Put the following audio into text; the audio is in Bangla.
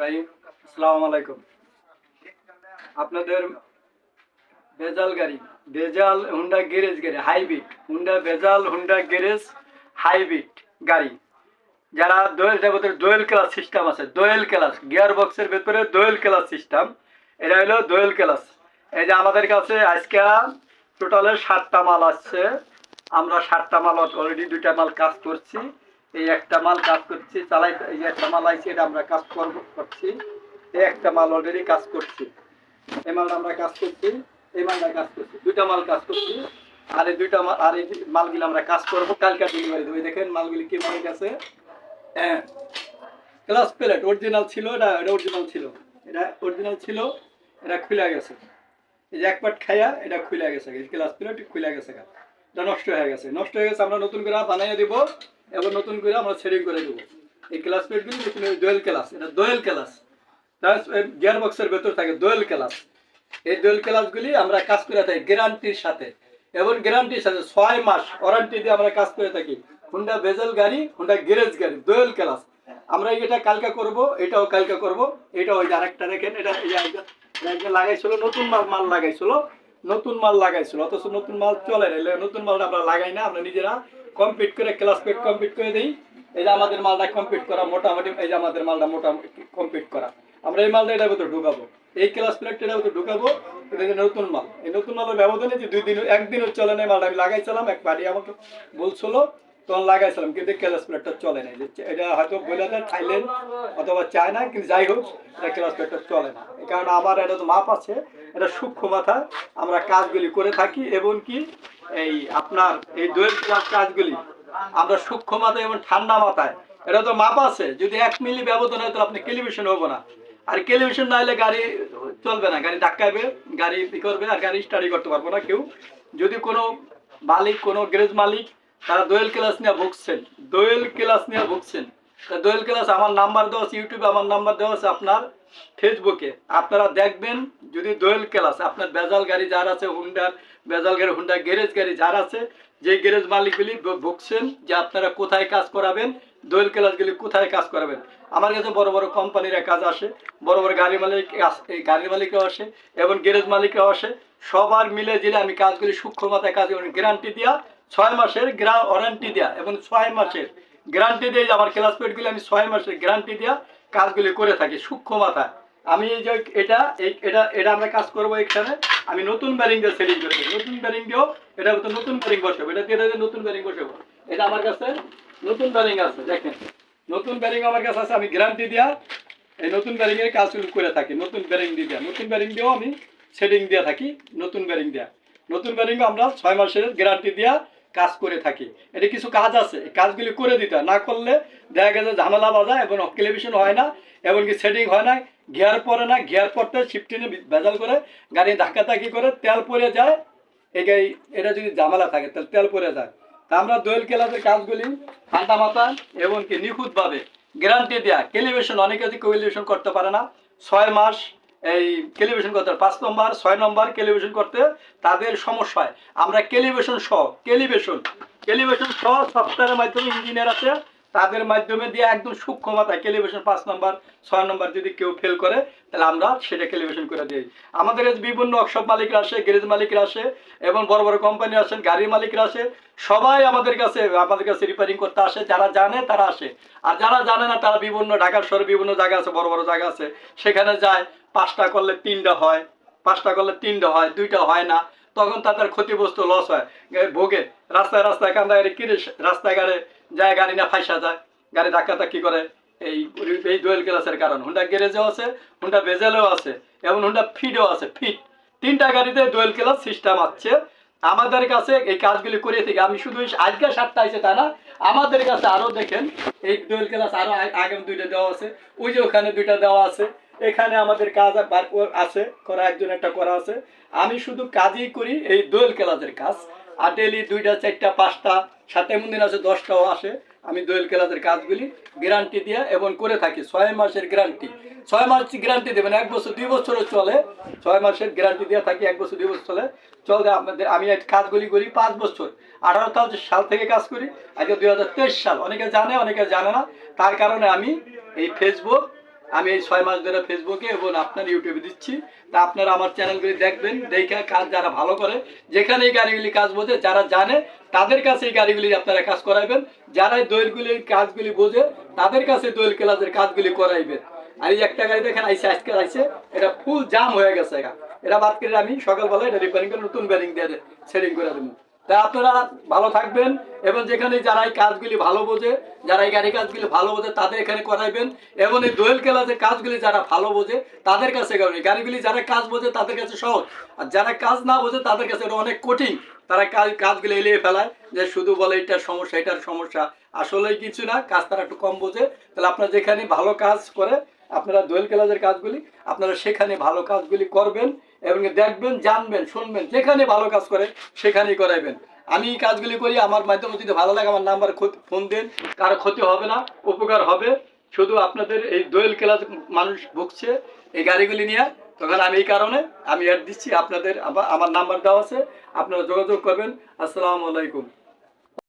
রাহিম। আসসালামু আলাইকুম। আপনাদের ভেজাল গাড়ি, ভেজাল হুন্ডা গ্যারেজ গাড়ি হাইব্রিড, হুন্ডা ভেজাল হুন্ডা গ্যারেজ হাইব্রিড গাড়ি, যারা দোয়েল জগতের দোয়েল ক্লাস সিস্টেম আছে, দোয়েল ক্লাস গিয়ার বক্সের ভেতরে দোয়েল ক্লাস সিস্টেম, এটা হলো দোয়েল ক্লাস। এই যে আমাদের কাছে আজকে টোটালে 7টা মাল আসছে। আমরা 7টা মাল অলরেডি 2টা মাল কাজ করছি, এই একটা মাল কাজ করছি চালাই, এই যে একটা মাল আইছে এটা আমরা কাজ করছি, এই একটা মাল অলরেডি কাজ করছি, এই মালটা আমরা কাজ করছি, এই মালটা কাজ করছি, 2টা মাল কাজ করছি। আর এই 2টা মাল, আর এই মালগুলো আমরা কাজ করবো কালকে ডেলিভারি দেবো। দেখেন মালগুলি কি মাল গেছে। হ্যাঁ, ক্লাস প্লেট অরিজিনাল ছিল, এটা অরিজিনাল ছিল, এটা অরিজিনাল ছিল, এটা খুলে গেছে। এই যে এক পাট খাইয়া এটা খুলে গেছে, ক্লাস প্লেট খুলে গেছে, এটা নষ্ট হয়ে গেছে। নষ্ট হয়ে গেছে, আমরা নতুন করে বানাইয়া দিব এবং নতুন করে আমরা সেটিং করে দেবো। এই ক্লাস প্লেটগুলি দোয়েল ক্লাস, এটা দোয়েল ক্লাস, গিয়ার বক্সের ভেতর থাকে দোয়েল ক্লাস। এই দোয়েল ক্লাসগুলি আমরা কাজ করে থাকি গ্যারান্টির সাথে, এবং গ্যারান্টির সাথে 6 মাস ওয়ারেন্টি দিয়ে আমরা কাজ করে থাকি। হুন্ডা ভেজেল গাড়ি, হুন্ডা গ্যারেজ গাড়ি, দোয়েল ক্লাস। আমরা এটা কালকে করব, এটাও কালকে করব, এটা ওই আরেকটা দেখেন, এটা লাগাইছিল নতুন মাল লাগাইছিল, নতুন মাল লাগাইছিল, অথচ নতুন মাল চলে না। নতুন মালটা আমরা লাগাই না, আমরা নিজেরা কমপ্লিট করে ক্লাস প্লেট কমপ্লিট করে দিই। এই যে আমাদের মালটা কমপ্লিট করা মোটামুটি, এই যে আমাদের মালটা মোটামুটি কমপ্লিট করা, আমরা এই মালটা এটার ভিতরে ঢুকাবো, এই ক্লাস প্লেটটা এটার ভিতরে ঢুকাবো। এটা যে নতুন মাল, এই নতুন মালের ব্যবধানে যে 2 দিন, একদিনও চলে নাই মালটা। আমি লাগাইছিলাম, এক বাড়ি আমাকে বলছিল, তখন লাগাইছিলাম, কিন্তু ক্লাস প্লেটটা চলে নাই। এটা হয়তো বলে দেয় থাইল্যান্ড অথবা চায়না, কিন্তু যাই হোক এটা ক্লাস প্লেটটা চলে না। এই কারণে আমার এটা তো মাপ আছে, এটা সূক্ষ্ম মাথা আমরা কাজগুলি করে থাকি। এবং কি এই আপনার এই দোয়েল ক্লাস কাজগুলি আমরা সূক্ষ্ম মাথায় এবং ঠান্ডা মাথায়, এটা তো মাপ আছে। যদি 1 মিলি ব্যবধান হয় তো আপনি টেলিভিশন হবো না, আর টেলিভিশন না হলে গাড়ি চলবে না, গাড়ি ধাক্কাবে, গাড়ি ই করবে, আর গাড়ি স্টার্টই করতে পারবো না কেউ। যদি কোনো মালিক, কোনো গ্যারেজ মালিক তারা দোয়েল ক্লাস নিয়ে ভুগছেন, দোয়েল ক্লাস নিয়ে ভুগছেন, দোয়েল ক্লাস আমার নাম্বার দেওয়া আছে ইউটিউবে, আমার নাম্বার দেওয়া আছে আপনার ফেসবুকে, আপনারা দেখবেন। যদি দোয়েল ক্লাস আপনার ভেজাল গাড়ি যার আছে, হুন্ডার ভেজাল গাড়ি, হুন্ডা গ্যারেজ গাড়ি যার আছে, যে গ্যারেজ মালিকগুলি ভুগছেন যে আপনারা কোথায় কাজ করাবেন, দোয়েল ক্লাসগুলি কোথায় কাজ করাবেন। আমার কাছে বড় বড় কোম্পানির কাজ আসে, বড় বড় গাড়ি মালিক, এই গাড়ির মালিকরাও আসে এবং গ্যারেজ মালিকরাও আসে। সবার মিলে দিলে আমি কাজগুলি সূক্ষ্ম মাথায় কাজ গ্যারান্টি দেওয়া, 6 মাসের ওয়ারেন্টি দেওয়া এবং 6 মাসের গ্যারান্টি দিয়ে, আমার ক্লাস প্লেটগুলি আমি 6 মাসের গ্যারান্টি দেওয়া কাজগুলি করে থাকি সূক্ষ্ম মাথায়। আমি এই যে এটা এটা আমরা কাজ করবো এখানে। আমি নতুন ব্যারিং দিয়ে সেটিং করে দিই, নতুন ব্যারিং দিয়েও এটা তো নতুন ব্যারিং বসাবো, এটা দিয়ে নতুন ব্যারিং বসাবো। এটা আমার কাছে নতুন ব্যারিং আছে, দেখেন নতুন ব্যারিং আমার কাছে আছে, আমি গ্যারান্টি দেওয়া এই নতুন ব্যারিং এর কাজগুলো করে থাকি। নতুন ব্যারিং দিয়ে, নতুন ব্যারিং দিয়েও আমি সেটিং দিয়ে থাকি, নতুন ব্যারিং দেওয়া, নতুন ব্যারিং আমরা 6 মাসের গ্যারান্টি দেওয়া কাজ করে থাকি। এটা কিছু কাজ আছে, এই কাজগুলি করে দিতে না করলে দেখা গেছে ঝামেলা বাজা এবং টেলিভিশন হয় না, এমনকি সেটিং হয় না, গিয়ার পরে না, গিয়ার পড়তে শিফটিনে ভেজাল করে, গাড়ি ধাক্কাধাক্কি করে তেল পড়ে যায়। এই গাড়ি এটা যদি ঝামেলা থাকে তাহলে তেল পড়ে যায়। তা আমরা দোয়েল ক্লাসের কাজগুলি ঠান্ডা মাথা এবং কি নিখুঁতভাবে গ্যারান্টি দেওয়া। টেলিভিশন অনেকে টেলিভিশন করতে পারে না, 6 মাস এই টেলিভিশন করতে, 5 নম্বর 6 নম্বর টেলিভিশন করতে তাদের সমস্যা হয়। আমরা টেলিভিশন সহ, টেলিভিশন সহ সফটওয়্যারের মাধ্যমে ইঞ্জিনিয়ার আছে, তাদের মাধ্যমে দিয়ে একদম সূক্ষ্ম মাথায় টেলিভিশন 5 নম্বর 6 নম্বর যদি কেউ ফেল করে তাহলে আমরা সেটা টেলিভিশন করে দিই। আমাদের বিভিন্ন ওয়ার্কশপ মালিকরা আসে, গ্যারেজ মালিকরা আসে এবং বড় বড় কোম্পানি আসেন, গাড়ির মালিকরা আসে, সবাই আমাদের কাছে রিপেয়ারিং করতে আসে। যারা জানে তারা আসে, আর যারা জানে না তারা বিভিন্ন ঢাকার শহরে বিভিন্ন জায়গা আছে, বড় বড় জায়গা আছে, সেখানে যায়। 5টা করলে 3টা হয়, 5টা করলে 3টা হয়, 2টা হয় না, তখন তাদের ক্ষতিগ্রস্ত লস হয়, ভোগে। রাস্তায় রাস্তায় কান্দাগাড়ি কিনে রাস্তায় গাড়ি যায়, গাড়ি না ফাইসা যায়, গাড়ি ধাক্কি করে। এই এই দোয়েল ক্লাসের কারণ হুন্ডা গ্যারেজেও আছে, হুন্ডা ভেজেলেও আছে এবং হুন্ডা ফিডও আছে। ফিট 3টা গাড়িতে দোয়েল ক্লাস সিস্টেম আছে। আমাদের কাছে এই কাজগুলি করে থাকি। আমি শুধু আজকে 7টা আছে তা না, আমাদের কাছে আরও দেখেন এই দোয়েল ক্লাস আরও আগে 2টা দেওয়া আছে, ওই যে ওখানে 2টা দেওয়া আছে, এখানে আমাদের কাজ আছে করা, একজন একটা করা আছে। আমি শুধু কাজই করি এই দোয়েল ক্লাসের কাজ, আর ডেলি 2টা 4টা 5টা, সাথে এমন দিন আছে 10টাও আসে। আমি দোয়েল ক্লাসের কাজগুলি গ্যারান্টি দিয়ে এবং করে থাকি। 6 মাসের গ্যারান্টি, 6 মাস গ্যারান্টি দেবেন, 1 বছর 2 বছরও চলে। 6 মাসের গ্যারান্টি দিয়ে থাকি, 1 বছর 2 বছর চলে চলবে আপনাদের। আমি কাজগুলি করি 5 বছর, 18 সাল থেকে কাজ করি, আজকে 2023 সাল। অনেকে জানে, অনেকে জানে না, তার কারণে আমি এই ফেসবুক আমি এই 6 মাস ধরে ফেসবুকে এবং আপনার ইউটিউবে দিচ্ছি। তা আপনারা আমার চ্যানেলগুলি দেখবেন, দেখে কাজ যারা ভালো করে, যেখানে এই গাড়িগুলি কাজ বোঝে, যারা জানে তাদের কাছে এই গাড়িগুলি আপনারা কাজ করাইবেন। যারা এই দোয়েলগুলির কাজগুলি বোঝে তাদের কাছে দোয়েল ক্লাসের কাজগুলি করাইবেন। আর এই একটা গাড়ি দেখেন আইসে, আজকে আইসে, এটা ফুল জাম হয়ে গেছে। এটা বাদ করে আমি সকালবেলা এটা রিপেয়ারিং করে নতুন ব্যারিং দিয়ে সেটিং করে দেবো। তাই আপনারা ভালো থাকবেন এবং যেখানে যারা এই কাজগুলি ভালো বোঝে, যারা এই গাড়ি কাজগুলি ভালো বোঝে তাদের এখানে করাইবেন। এবং এই দোয়েল ক্লাসের কাজগুলি যারা ভালো বোঝে তাদের কাছে করাবেন। গাড়িগুলি যারা কাজ বোঝে তাদের কাছে সহজ, আর যারা কাজ না বোঝে তাদের কাছে এটা অনেক কঠিন। তারা কাজগুলো এলিয়ে ফেলায়, যে শুধু বলে এটার সমস্যা এটার সমস্যা, আসলেই কিছু না। কাজ তারা একটু কম বোঝে। তাহলে আপনারা যেখানে ভালো কাজ করে, আপনারা দোয়েল ক্লাসের কাজগুলি আপনারা সেখানে ভালো কাজগুলি করবেন এবং দেখবেন, জানবেন, শুনবেন, যেখানে ভালো কাজ করে সেখানেই করাইবেন। আমি এই কাজগুলি করি, আমার মাধ্যমে যদি ভালো লাগে আমার নাম্বার ফোন দেন, কারো ক্ষতি হবে না, উপকার হবে। শুধু আপনাদের এই দোয়েল ক্লাস মানুষ ভুগছে এই গাড়িগুলি নিয়ে, তখন আমি এই কারণে আমি অ্যাড দিচ্ছি। আপনাদের আমার নাম্বার দেওয়া আছে, আপনারা যোগাযোগ করবেন। আসসালামু আলাইকুম।